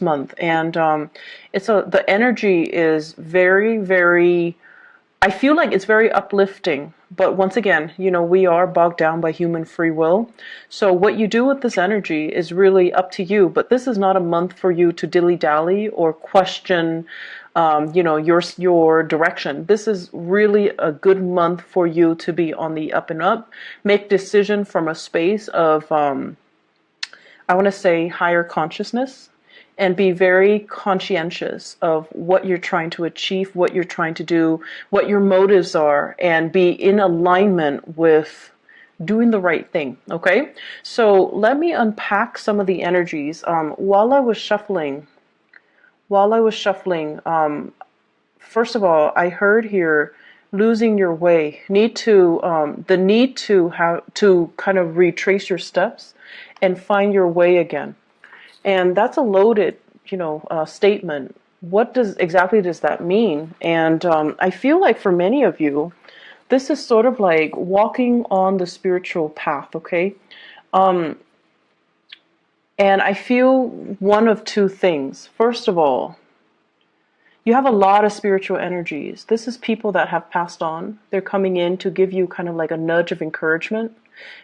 month, and the energy is very, very, I feel like it's very uplifting. But once again, we are bogged down by human free will. So what you do with this energy is really up to you. But this is not a month for you to dilly-dally or question, your direction. This is really a good month for you to be on the up and up. Make decision from a space of, I want to say, higher consciousness, and be very conscientious of what you're trying to achieve, what you're trying to do, what your motives are, and be in alignment with doing the right thing. Okay, so let me unpack some of the energies. First of all, I heard here losing your way, the need to have to kind of retrace your steps and find your way again. And that's a loaded, statement. What exactly does that mean? And I feel like for many of you, this is sort of like walking on the spiritual path, okay? And I feel one of two things. First of all, you have a lot of spiritual energies. This is people that have passed on. They're coming in to give you kind of like a nudge of encouragement.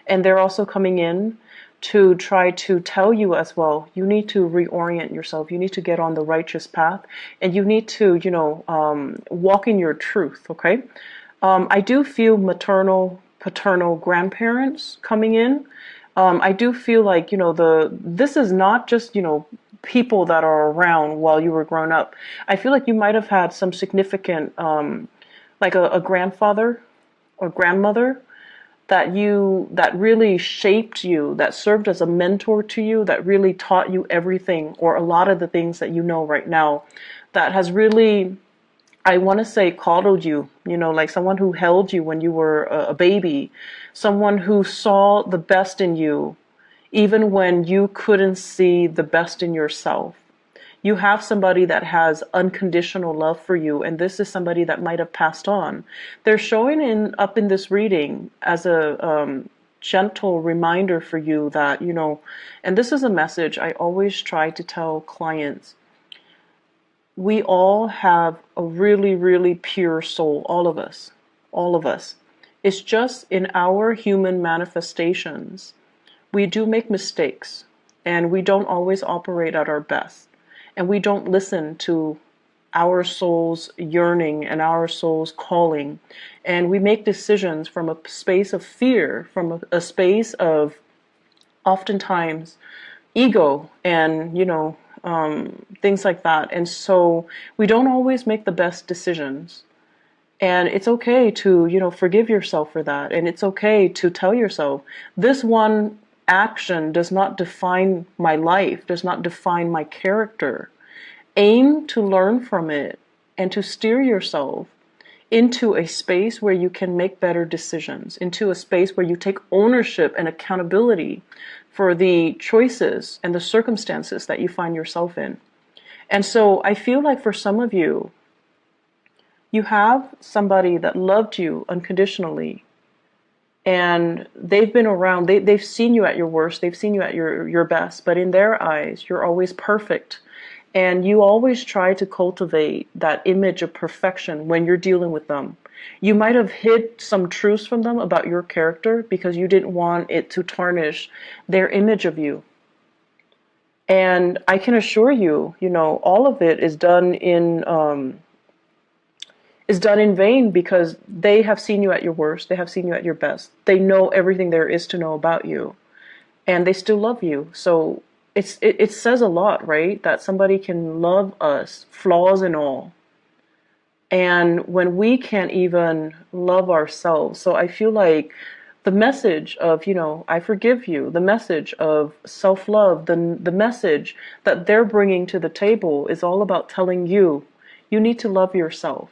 And they're also coming in to try to tell you as well, you need to reorient yourself. You need to get on the righteous path, and you need to, walk in your truth. Okay. I do feel maternal, paternal grandparents coming in. I do feel like, this is not just, people that are around while you were growing up. I feel like you might have had some significant, like a grandfather or grandmother that really shaped you, that served as a mentor to you, that really taught you everything, or a lot of the things that you know right now, that has really, I want to say, coddled you, like someone who held you when you were a baby, someone who saw the best in you, even when you couldn't see the best in yourself. You have somebody that has unconditional love for you, and this is somebody that might have passed on. They're showing up in this reading as a gentle reminder for you that, and this is a message I always try to tell clients. We all have a really, really pure soul, all of us, all of us. It's just in our human manifestations, we do make mistakes, and we don't always operate at our best. And we don't listen to our soul's yearning and our soul's calling. And we make decisions from a space of fear, from a space of oftentimes ego and, things like that. And so we don't always make the best decisions. And it's okay to, forgive yourself for that. And it's okay to tell yourself, this one action does not define my life, does not define my character. Aim to learn from it and to steer yourself into a space where you can make better decisions, into a space where you take ownership and accountability for the choices and the circumstances that you find yourself in. And so I feel like for some of you, you have somebody that loved you unconditionally, and they've been around, they've seen you at your worst, they've seen you at your best, but in their eyes, you're always perfect. And you always try to cultivate that image of perfection when you're dealing with them. You might have hid some truths from them about your character because you didn't want it to tarnish their image of you. And I can assure you, all of it is done in vain, because they have seen you at your worst, they have seen you at your best. They know everything there is to know about you, and they still love you. So it says a lot, right? That somebody can love us, flaws and all. And when we can't even love ourselves. So I feel like the message of, I forgive you, the message of self-love, the message that they're bringing to the table is all about telling you, you need to love yourself.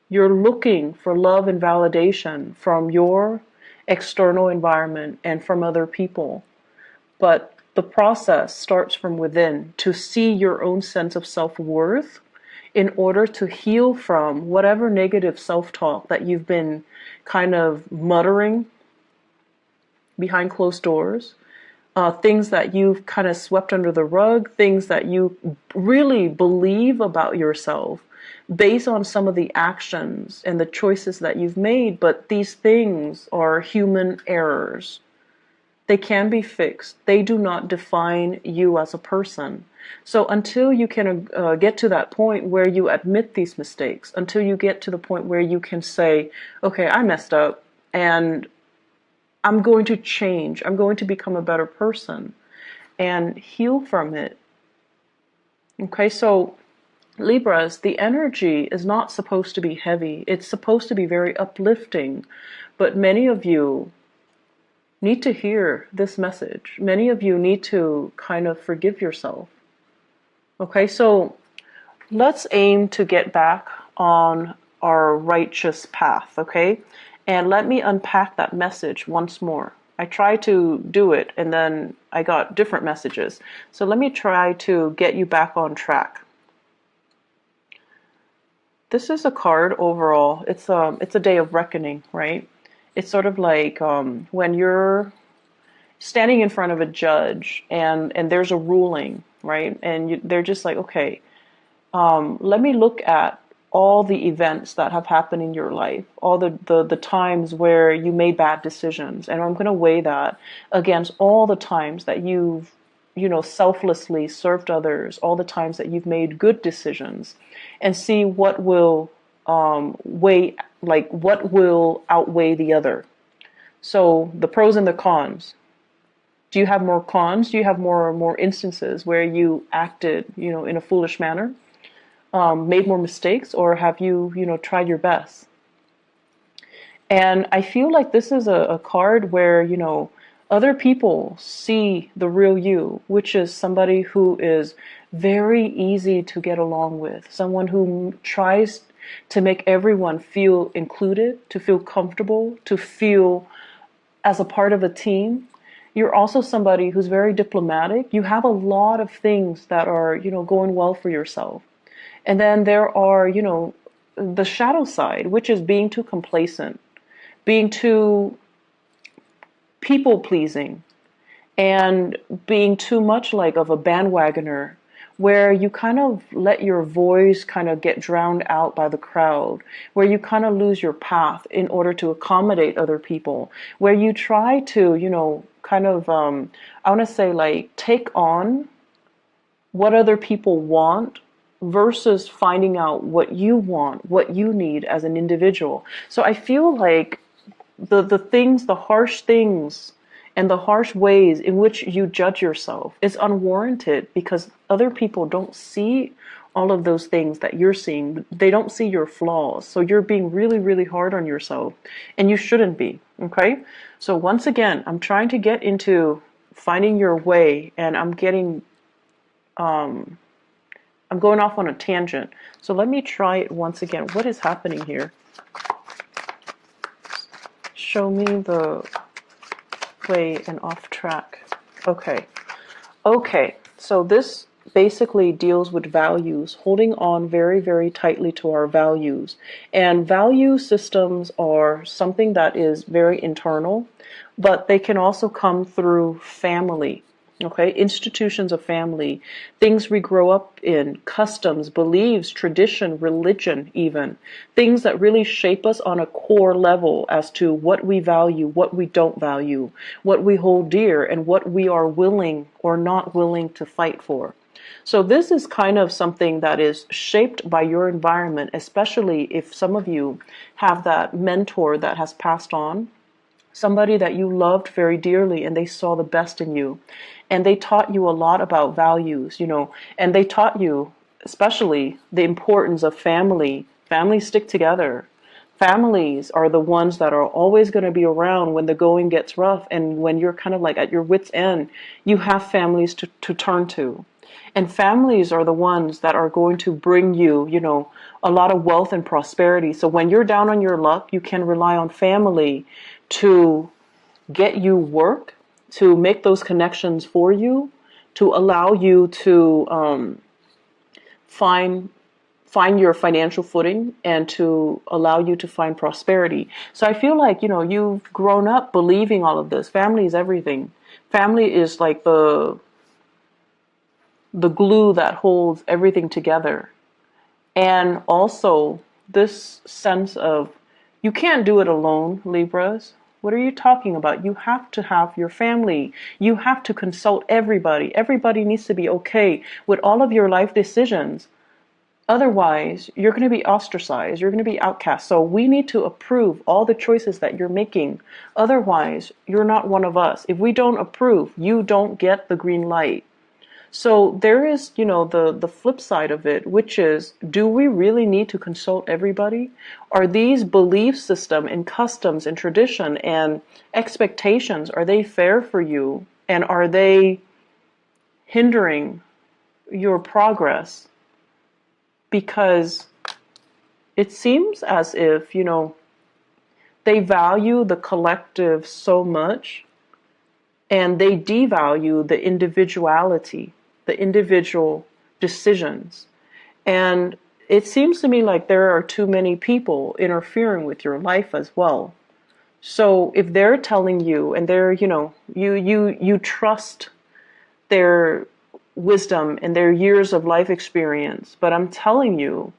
You're looking for love and validation from your external environment and from other people. But the process starts from within, to see your own sense of self-worth in order to heal from whatever negative self-talk that you've been kind of muttering behind closed doors. things that you've kind of swept under the rug, things that you really believe about yourself based on some of the actions and the choices that you've made. But these things are human errors. They can be fixed. They do not define you as a person. So until you can get to that point where you admit these mistakes, until you get to the point where you can say, okay, I messed up and I'm going to change. I'm going to become a better person and heal from it. Okay, so Libras, the energy is not supposed to be heavy. It's supposed to be very uplifting. But many of you need to hear this message. Many of you need to kind of forgive yourself. Okay, so let's aim to get back on our righteous path, okay? And let me unpack that message once more. I tried to do it and then I got different messages. So let me try to get you back on track. This is a card overall. It's a day of reckoning, right? It's sort of like when you're standing in front of a judge and there's a ruling, right? And they're just like, okay, let me look at all the events that have happened in your life, all the times where you made bad decisions, and I'm going to weigh that against all the times that you've, selflessly served others, all the times that you've made good decisions, and see what will what will outweigh the other. So the pros and the cons. Do you have more cons? Do you have more instances where you acted, in a foolish manner? Made more mistakes, or have you, tried your best? And I feel like this is a card where, other people see the real you, which is somebody who is very easy to get along with, someone who tries to make everyone feel included, to feel comfortable, to feel as a part of a team. You're also somebody who's very diplomatic. You have a lot of things that are, going well for yourself. And then there are, the shadow side, which is being too complacent, being too people-pleasing, and being too much like of a bandwagoner, where you kind of let your voice kind of get drowned out by the crowd, where you kind of lose your path in order to accommodate other people, where you try to, I want to say like take on what other people want versus finding out what you want, what you need as an individual. So I feel like the harsh things and the harsh ways in which you judge yourself is unwarranted, because other people don't see all of those things that you're seeing. They don't see your flaws. So you're being really, really hard on yourself, and you shouldn't be, okay? So once again, I'm trying to get into finding your way, and I'm going off on a tangent. So let me try it once again. What is happening here? Show me the way and off track. Okay. So this basically deals with values, holding on very, very tightly to our values. And value systems are something that is very internal, but they can also come through family. Okay, institutions of family, things we grow up in, customs, beliefs, tradition, religion even, things that really shape us on a core level as to what we value, what we don't value, what we hold dear, and what we are willing or not willing to fight for. So this is kind of something that is shaped by your environment, especially if some of you have that mentor that has passed on, somebody that you loved very dearly and they saw the best in you. And they taught you a lot about values, and they taught you especially the importance of family. Families stick together. Families are the ones that are always going to be around when the going gets rough, and when you're kind of like at your wit's end, you have families to turn to. And families are the ones that are going to bring you, a lot of wealth and prosperity. So when you're down on your luck, you can rely on family to get you work, to make those connections for you, to allow you to find your financial footing, and to allow you to find prosperity. So I feel like, you've grown up believing all of this. Family is everything. Family is like the glue that holds everything together. And also this sense of you can't do it alone, Libras. What are you talking about? You have to have your family. You have to consult everybody. Everybody needs to be okay with all of your life decisions. Otherwise, you're going to be ostracized. You're going to be outcast. So we need to approve all the choices that you're making. Otherwise, you're not one of us. If we don't approve, you don't get the green light. So there is, the flip side of it, which is, do we really need to consult everybody? Are these belief system and customs and tradition and expectations, are they fair for you? And are they hindering your progress? Because it seems as if, they value the collective so much and they devalue the individuality, the individual decisions. And it seems to me like there are too many people interfering with your life as well. So if they're telling you and they're, you trust their wisdom and their years of life experience, but I'm telling you,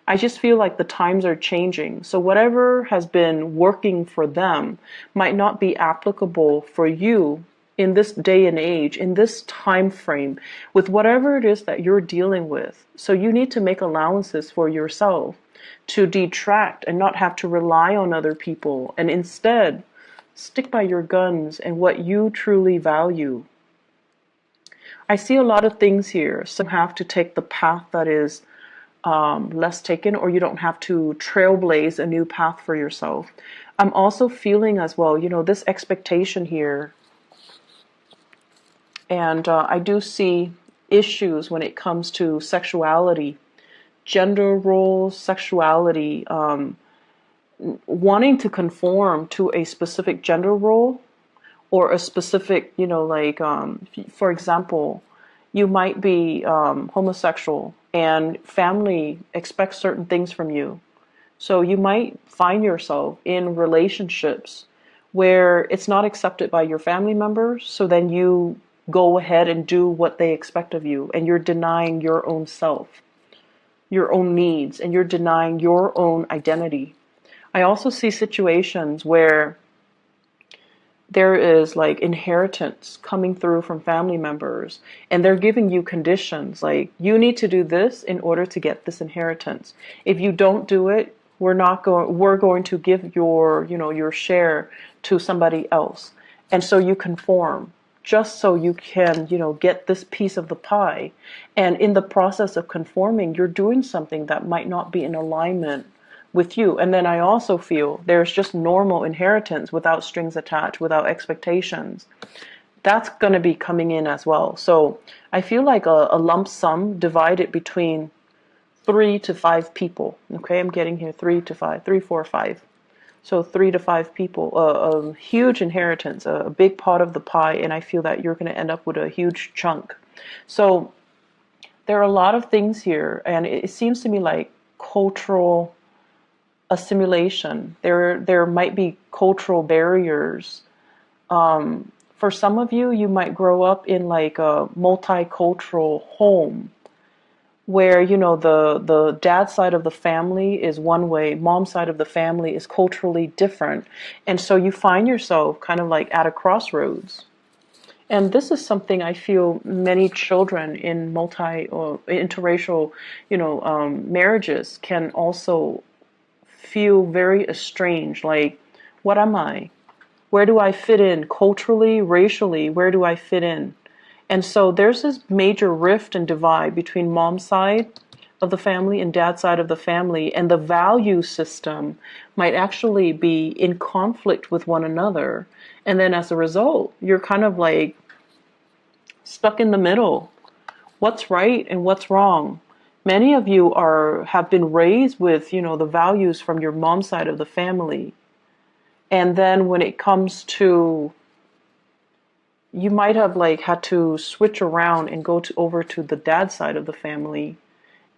I just feel like the times are changing. So whatever has been working for them might not be applicable for you in this day and age, in this time frame, with whatever it is that you're dealing with. So you need to make allowances for yourself to detract and not have to rely on other people, and instead stick by your guns and what you truly value. I see a lot of things here. So you have to take the path that is less taken, or you don't have to trailblaze a new path for yourself. I'm also feeling as well, this expectation here. And I do see issues when it comes to sexuality, gender roles, sexuality, wanting to conform to a specific gender role or a specific, for example, you might be homosexual and family expects certain things from you. So you might find yourself in relationships where it's not accepted by your family members. So then you go ahead and do what they expect of you, and you're denying your own self, your own needs, and you're denying your own identity. I also see situations where there is like inheritance coming through from family members, and they're giving you conditions like you need to do this in order to get this inheritance. If you don't do it, we're going to give your share to somebody else. And so you conform just so you can, get this piece of the pie. And in the process of conforming, you're doing something that might not be in alignment with you. And then I also feel there's just normal inheritance without strings attached, without expectations. That's going to be coming in as well. So I feel like a lump sum divided between 3 to 5 people. Okay, I'm getting here 3 to 5, 3, 4, 5. So 3 to 5 people, a huge inheritance, a big pot of the pie, and I feel that you're going to end up with a huge chunk. So there are a lot of things here, and it seems to me like cultural assimilation. There might be cultural barriers. For some of you, you might grow up in like a multicultural home where, the dad side of the family is one way, mom side of the family is culturally different. And so you find yourself kind of like at a crossroads. And this is something I feel many children in multi or interracial, marriages can also feel very estranged. Like, what am I? Where do I fit in culturally, racially? Where do I fit in? And so there's this major rift and divide between mom's side of the family and dad's side of the family, and the value system might actually be in conflict with one another. And then as a result, you're kind of like stuck in the middle. What's right and what's wrong? Many of you have been raised with, the values from your mom's side of the family. And then when it comes to, you might have like had to switch around and go over to the dad's side of the family,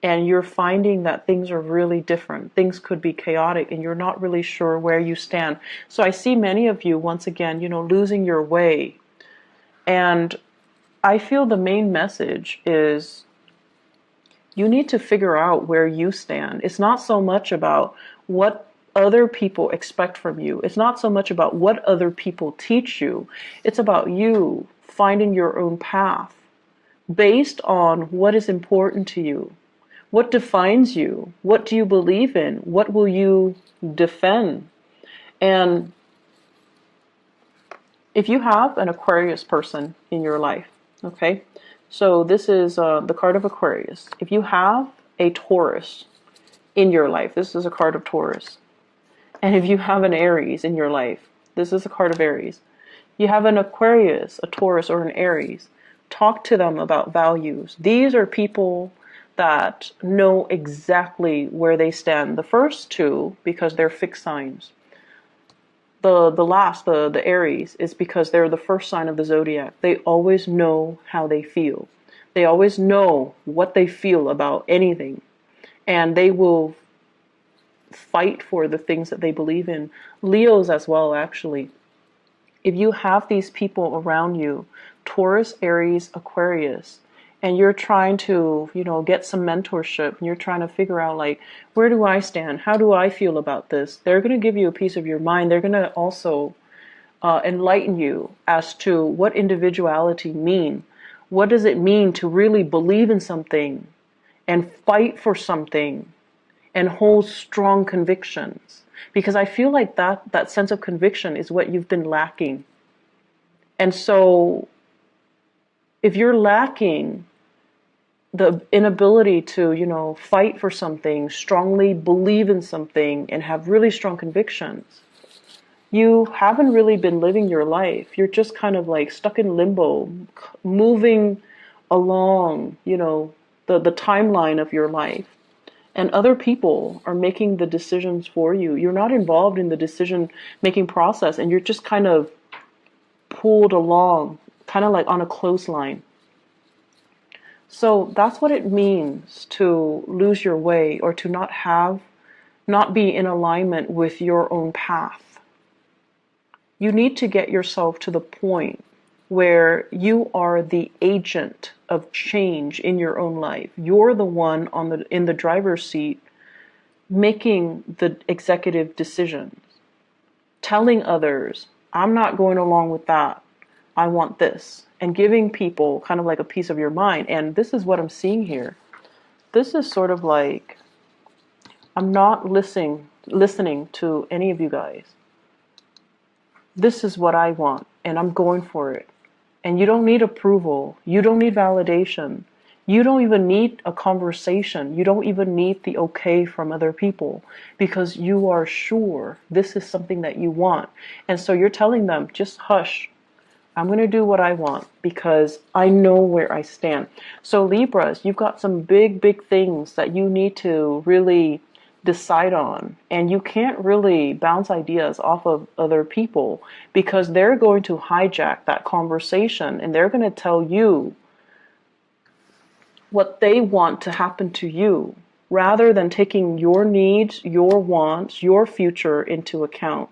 and you're finding that things are really different. Things could be chaotic and you're not really sure where you stand. So I see many of you, once again, losing your way And I feel the main message is you need to figure out where you stand. It's not so much about what other people expect from you. It's not so much about what other people teach you. It's about you finding your own path based on what is important to you. What defines you? What do you believe in? What will you defend? And if you have an Aquarius person in your life, okay, so this is the card of Aquarius. If you have a Taurus in your life, this is a card of Taurus. And if you have an Aries in your life, this is a card of Aries. You have an Aquarius, a Taurus, or an Aries. Talk to them about values. These are people that know exactly where they stand. The first two, because they're fixed signs. The Aries, is because they're the first sign of the zodiac. They always know how they feel. They always know what they feel about anything. And they will fight for the things that they believe in. Leos as well, actually. If you have these people around you, Taurus, Aries, Aquarius, and you're trying to, get some mentorship, and you're trying to figure out, like, where do I stand? How do I feel about this? They're going to give you a piece of your mind. They're going to also enlighten you as to what individuality mean. What does it mean to really believe in something and fight for something and hold strong convictions? Because I feel like that sense of conviction is what you've been lacking. And so if you're lacking the inability to, fight for something, strongly believe in something, and have really strong convictions, you haven't really been living your life. You're just kind of like stuck in limbo, moving along, the timeline of your life. And other people are making the decisions for you. You're not involved in the decision-making process, and you're just kind of pulled along, kind of like on a clothesline. So that's what it means to lose your way, or to not be in alignment with your own path. You need to get yourself to the point where you are the agent of change in your own life. You're the one in the driver's seat making the executive decisions, telling others, I'm not going along with that. I want this. And giving people kind of like a piece of your mind. And this is what I'm seeing here. This is sort of like, I'm not listening to any of you guys. This is what I want, and I'm going for it. And you don't need approval. You don't need validation. You don't even need a conversation. You don't even need the okay from other people, because you are sure this is something that you want. And so you're telling them, just hush. I'm going to do what I want because I know where I stand. So Libras, you've got some big, big things that you need to really decide on. And you can't really bounce ideas off of other people, because they're going to hijack that conversation and they're going to tell you what they want to happen to you, rather than taking your needs, your wants, your future into account.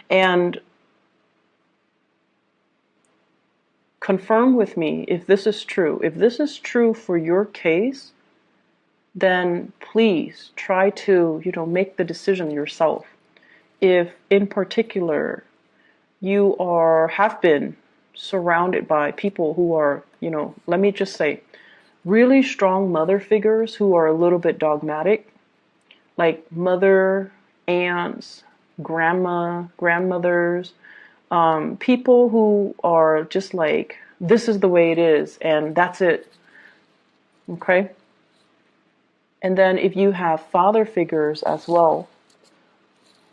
And confirm with me if this is true. If this is true for your case, then please try to, make the decision yourself. If in particular you have been surrounded by people who are, let me just say, really strong mother figures who are a little bit dogmatic, like mother, aunts, grandmothers, people who are just like, this is the way it is, and that's it. Okay? And then if you have father figures as well,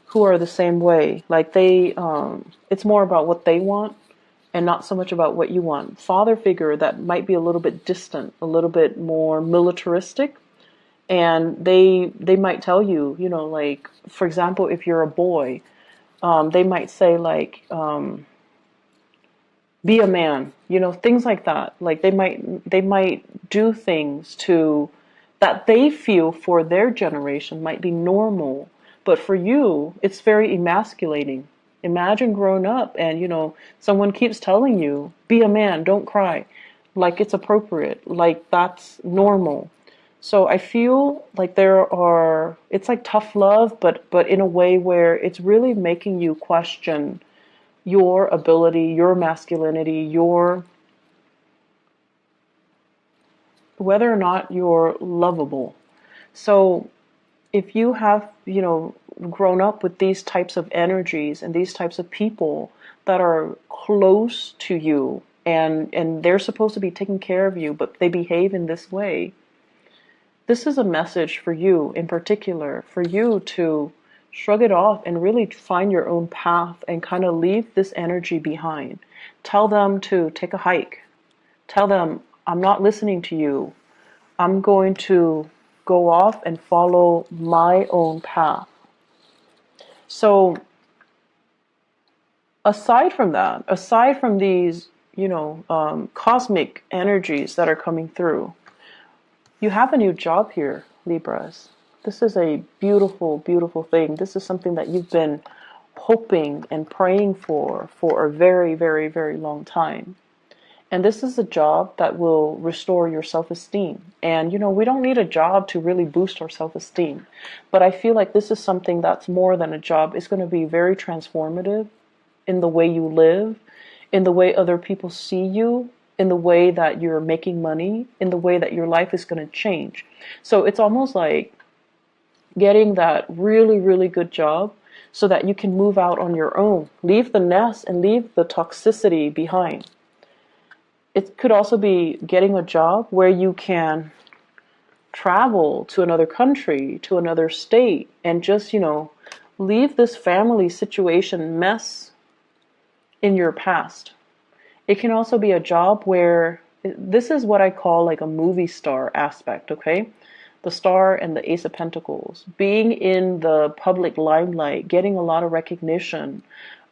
who are the same way, like it's more about what they want and not so much about what you want. Father figure that might be a little bit distant, a little bit more militaristic, and they might tell you, like, for example, if you're a boy, they might say like, be a man, things like that. Like they might do things that they feel for their generation might be normal, but for you, it's very emasculating. Imagine growing up and, someone keeps telling you, be a man, don't cry. Like it's appropriate, like that's normal. So I feel like it's like tough love, but in a way where it's really making you question your ability, your masculinity, whether or not you're lovable. So if you have, grown up with these types of energies and these types of people that are close to you and they're supposed to be taking care of you, but they behave in this way, this is a message for you in particular, for you to shrug it off and really find your own path and kind of leave this energy behind. Tell them to take a hike. Tell them, I'm not listening to you. I'm going to go off and follow my own path. So aside from that, aside from these, cosmic energies that are coming through, you have a new job here, Libras. This is a beautiful, beautiful thing. This is something that you've been hoping and praying for a very, very, very long time. And this is a job that will restore your self-esteem. And, we don't need a job to really boost our self-esteem. But I feel like this is something that's more than a job. It's going to be very transformative in the way you live, in the way other people see you, in the way that you're making money, in the way that your life is going to change. So it's almost like getting that really, really good job so that you can move out on your own, leave the nest and leave the toxicity behind. It could also be getting a job where you can travel to another country, to another state, and just, leave this family situation mess in your past. It can also be a job where, this is what I call like a movie star aspect, okay? The star and the Ace of Pentacles. Being in the public limelight, getting a lot of recognition,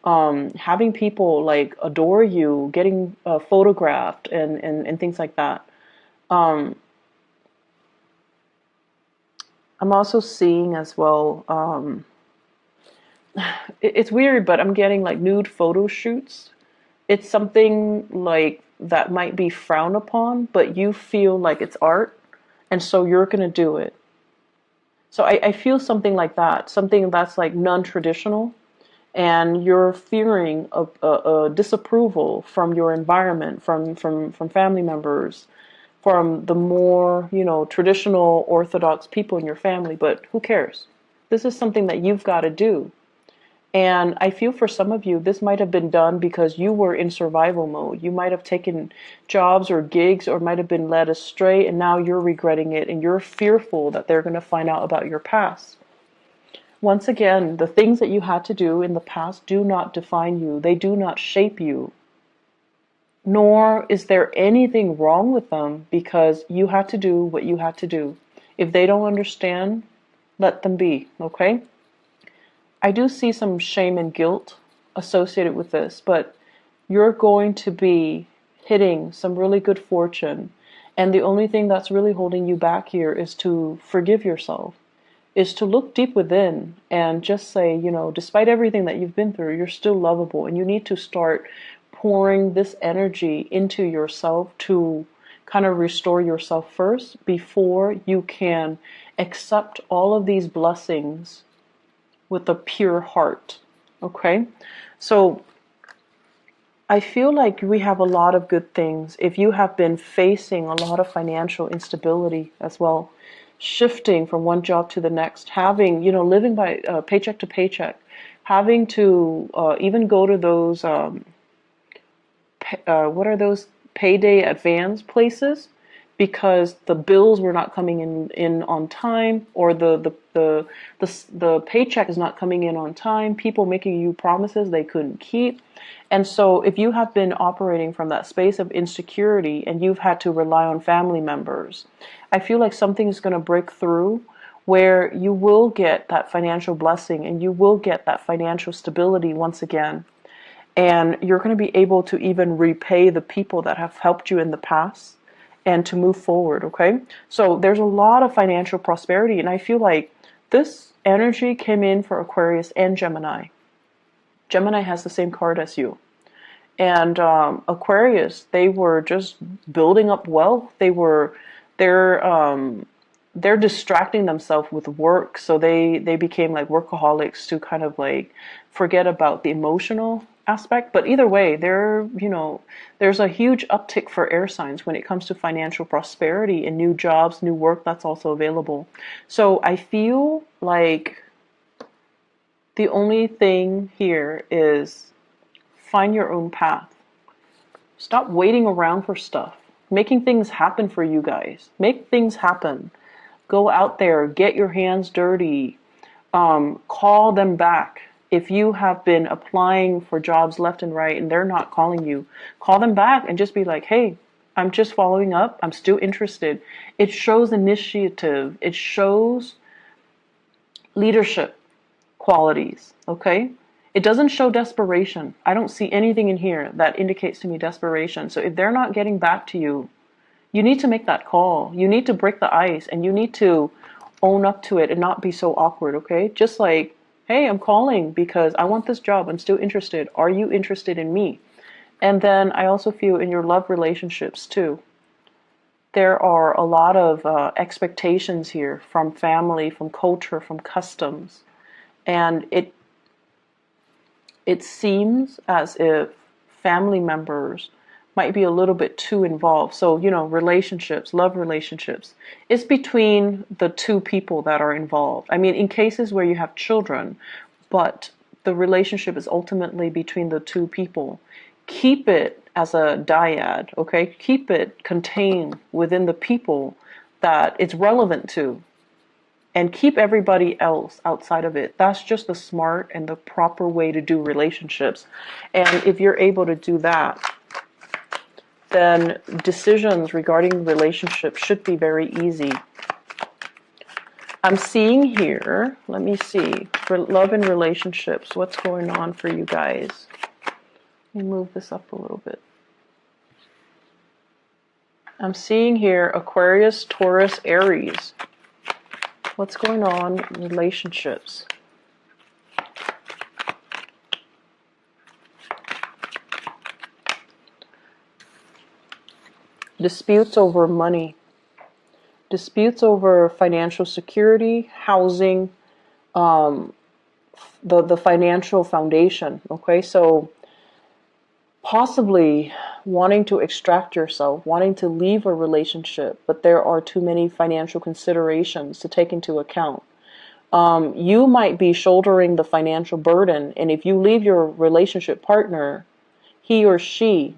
having people like adore you, getting photographed and things like that. I'm also seeing as well, it's weird, but I'm getting like nude photo shoots. It's something like that might be frowned upon, but you feel like it's art, and so you're going to do it. So I feel something like that, something that's like non-traditional, and you're fearing a disapproval from your environment, from family members, from the more, traditional Orthodox people in your family, but who cares? This is something that you've got to do. And I feel for some of you, this might have been done because you were in survival mode. You might have taken jobs or gigs or might have been led astray, and now you're regretting it and you're fearful that they're going to find out about your past. Once again, the things that you had to do in the past do not define you. They do not shape you. Nor is there anything wrong with them because you had to do what you had to do. If they don't understand, let them be, okay? I do see some shame and guilt associated with this, but you're going to be hitting some really good fortune. And the only thing that's really holding you back here is to forgive yourself, is to look deep within and just say, despite everything that you've been through, you're still lovable. And you need to start pouring this energy into yourself to kind of restore yourself first before you can accept all of these blessings with a pure heart. Okay? So I feel like we have a lot of good things. If you have been facing a lot of financial instability as well, shifting from one job to the next, having, living by paycheck to paycheck, having to even go to those, what are those payday advance places? Because the bills were not coming in on time, or the paycheck is not coming in on time. People making you promises they couldn't keep. And so if you have been operating from that space of insecurity and you've had to rely on family members, I feel like something is going to break through where you will get that financial blessing and you will get that financial stability once again. And you're going to be able to even repay the people that have helped you in the past and to move forward, okay? So there's a lot of financial prosperity, and I feel like this energy came in for Aquarius and Gemini. Gemini has the same card as you. And Aquarius, they were just building up wealth. They're they're distracting themselves with work, so they became like workaholics to kind of like forget about the emotional aspect. But either way, there's a huge uptick for air signs when it comes to financial prosperity and new jobs, new work that's also available. So I feel like the only thing here is find your own path. Stop waiting around for stuff. Making things happen for you guys. Make things happen. Go out there, get your hands dirty. Call them back. If you have been applying for jobs left and right and they're not calling you, call them back and just be like, hey, I'm just following up. I'm still interested. It shows initiative. It shows leadership qualities, okay? It doesn't show desperation. I don't see anything in here that indicates to me desperation. So if they're not getting back to you, you need to make that call. You need to break the ice and you need to own up to it and not be so awkward, okay? Just like, hey, I'm calling because I want this job. I'm still interested. Are you interested in me? And then I also feel in your love relationships too. There are a lot of expectations here from family, from culture, from customs. And it seems as if family members might be a little bit too involved. So, relationships, love relationships, it's between the two people that are involved. I mean, in cases where you have children, but the relationship is ultimately between the two people. Keep it as a dyad, okay? Keep it contained within the people that it's relevant to. And keep everybody else outside of it. That's just the smart and the proper way to do relationships. And if you're able to do that, then decisions regarding relationships should be very easy. I'm seeing here, let me see, for love and relationships, what's going on for you guys? Let me move this up a little bit. I'm seeing here Aquarius, Taurus, Aries. What's going on in relationships? Disputes over money. Disputes over financial security, housing, the financial foundation. Okay, so possibly wanting to extract yourself, wanting to leave a relationship, but there are too many financial considerations to take into account. You might be shouldering the financial burden, and if you leave your relationship partner, he or she,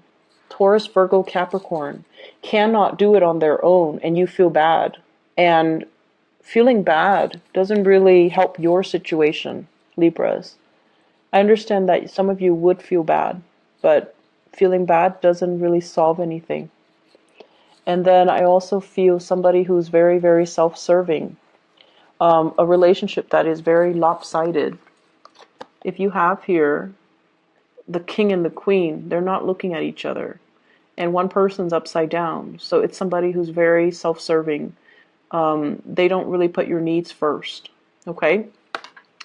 Taurus, Virgo, Capricorn, cannot do it on their own, and you feel bad. And feeling bad doesn't really help your situation, Libras. I understand that some of you would feel bad, but feeling bad doesn't really solve anything. And then I also feel somebody who's very, very self-serving. A relationship that is very lopsided. If you have here the king and the queen, they're not looking at each other. And one person's upside down. So it's somebody who's very self-serving. They don't really put your needs first. Okay?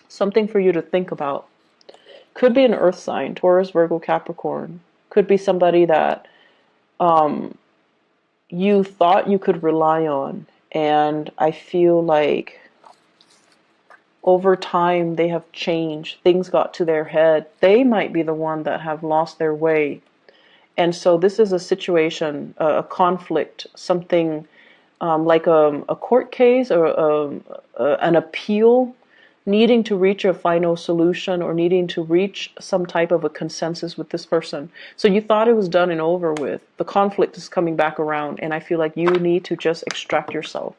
Something for you to think about. Could be an earth sign, Taurus, Virgo, Capricorn. Could be somebody that you thought you could rely on. And I feel like over time they have changed. Things got to their head. They might be the one that have lost their way. And so this is a situation, a conflict, something like a court case or an appeal, needing to reach a final solution or needing to reach some type of a consensus with this person. So you thought it was done and over with. The conflict is coming back around, and I feel like you need to just extract yourself.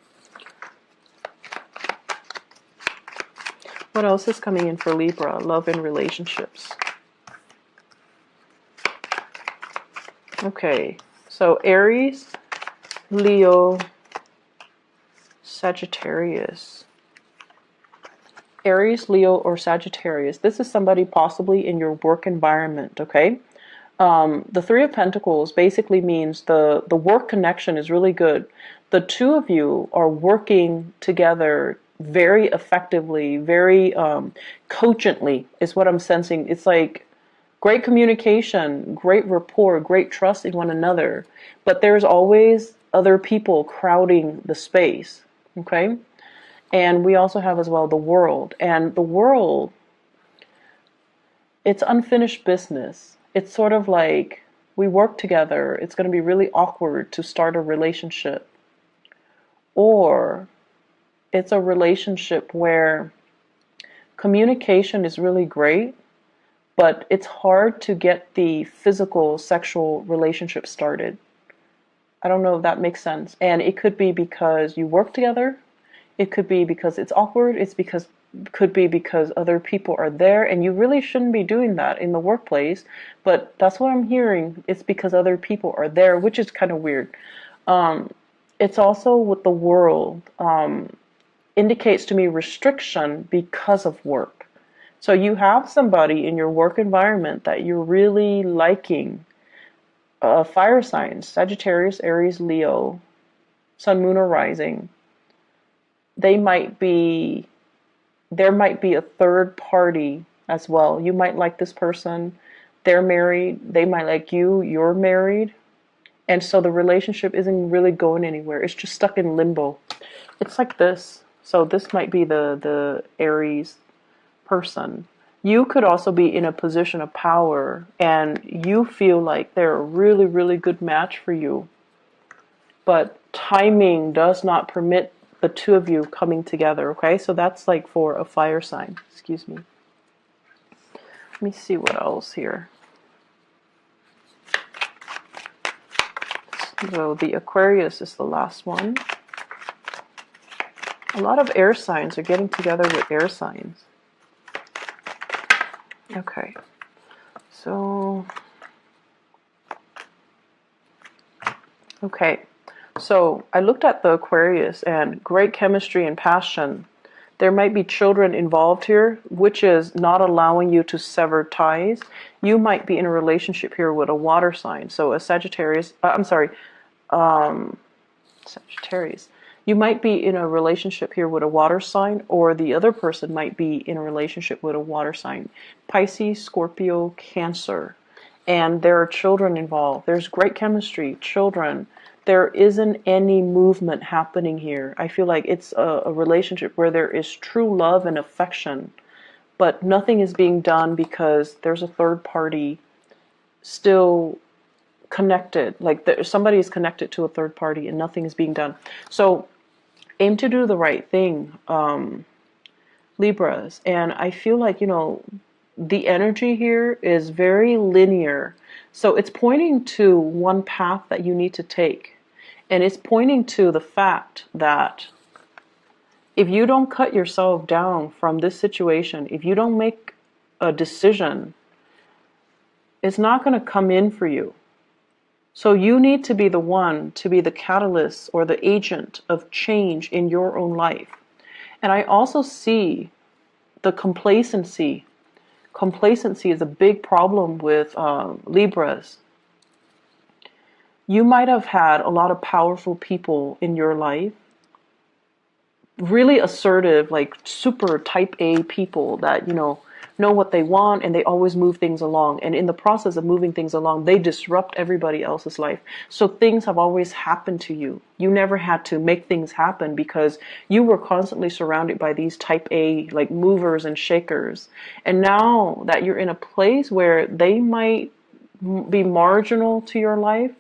What else is coming in for Libra? Love and relationships. Okay, so Aries, Leo, Sagittarius. Aries, Leo, or Sagittarius. This is somebody possibly in your work environment, okay? The Three of Pentacles basically means the work connection is really good. The two of you are working together very effectively, very cogently is what I'm sensing. It's like great communication, great rapport, great trust in one another, but there's always other people crowding the space, okay? And we also have as well the world. And the world, it's unfinished business. It's sort of like we work together. It's going to be really awkward to start a relationship. Or it's a relationship where communication is really great, but it's hard to get the physical sexual relationship started. I don't know if that makes sense. And it could be because you work together. It could be because it's awkward. Could be because other people are there, and you really shouldn't be doing that in the workplace. But that's what I'm hearing. It's because other people are there, which is kind of weird. It's also with the world, indicates to me restriction because of work. So you have somebody in your work environment that you're really liking, fire signs, Sagittarius, Aries, Leo, Sun, Moon, or Rising. There might be a third party as well. You might like this person, they're married, they might like you, you're married. And so the relationship isn't really going anywhere. It's just stuck in limbo. It's like this. So this might be the Aries person. You could also be in a position of power and you feel like they're a really, really good match for you. But timing does not permit the two of you coming together, okay? So that's like for a fire sign. Excuse me. Let me see what else here. So the Aquarius is the last one. A lot of air signs are getting together with air signs. Okay. So I looked at the Aquarius and great chemistry and passion. There might be children involved here, which is not allowing you to sever ties. You might be in a relationship here with a water sign. So a Sagittarius, Sagittarius. You might be in a relationship here with a water sign, or the other person might be in a relationship with a water sign. Pisces, Scorpio, Cancer. And there are children involved. There's great chemistry, children. There isn't any movement happening here. I feel like it's a relationship where there is true love and affection, but nothing is being done because there's a third party still connected. Like somebody is connected to a third party and nothing is being done. So aim to do the right thing, Libras. And I feel like, the energy here is very linear. So it's pointing to one path that you need to take. And it's pointing to the fact that if you don't cut yourself down from this situation, if you don't make a decision, it's not going to come in for you. So you need to be the one to be the catalyst or the agent of change in your own life. And I also see the complacency. Complacency is a big problem with Libras. You might have had a lot of powerful people in your life, really assertive, like super type A people that, know what they want and they always move things along. And in the process of moving things along, they disrupt everybody else's life. So things have always happened to you. You never had to make things happen because you were constantly surrounded by these type A, like movers and shakers. And now that you're in a place where they might be marginal to your life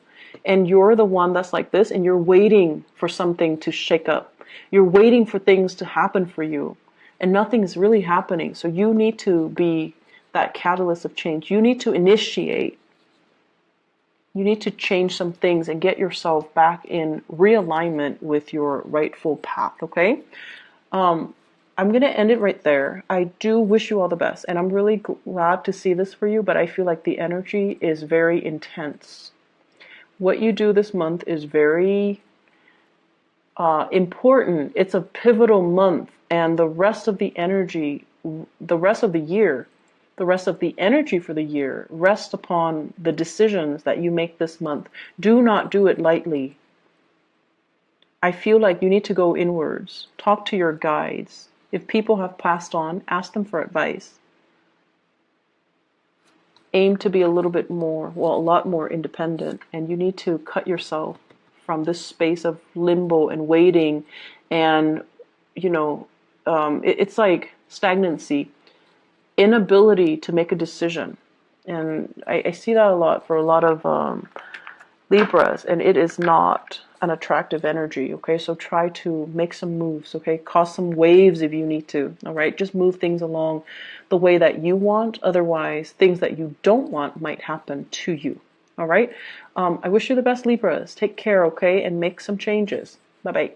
and you're the one that's like this and you're waiting for something to shake up. You're waiting for things to happen for you. And nothing is really happening. So you need to be that catalyst of change. You need to initiate. You need to change some things and get yourself back in realignment with your rightful path, okay? I'm going to end it right there. I do wish you all the best. And I'm really glad to see this for you, but I feel like the energy is very intense. What you do this month is very important. It's a pivotal month. And the rest of the energy, the rest of the year, the rest of the energy for the year rests upon the decisions that you make this month. Do not do it lightly. I feel like you need to go inwards, talk to your guides. If people have passed on, ask them for advice. Aim to be a little bit more, well, a lot more independent, and you need to cut yourself from this space of limbo and waiting, and you know, it's like stagnancy, inability to make a decision, and I see that a lot for a lot of Libras, and it is not an attractive energy, okay? So try to make some moves, okay? Cause some waves if you need to, all right? Just move things along the way that you want. Otherwise, things that you don't want might happen to you, all right? I wish you the best, Libras. Take care, okay? And make some changes. Bye-bye.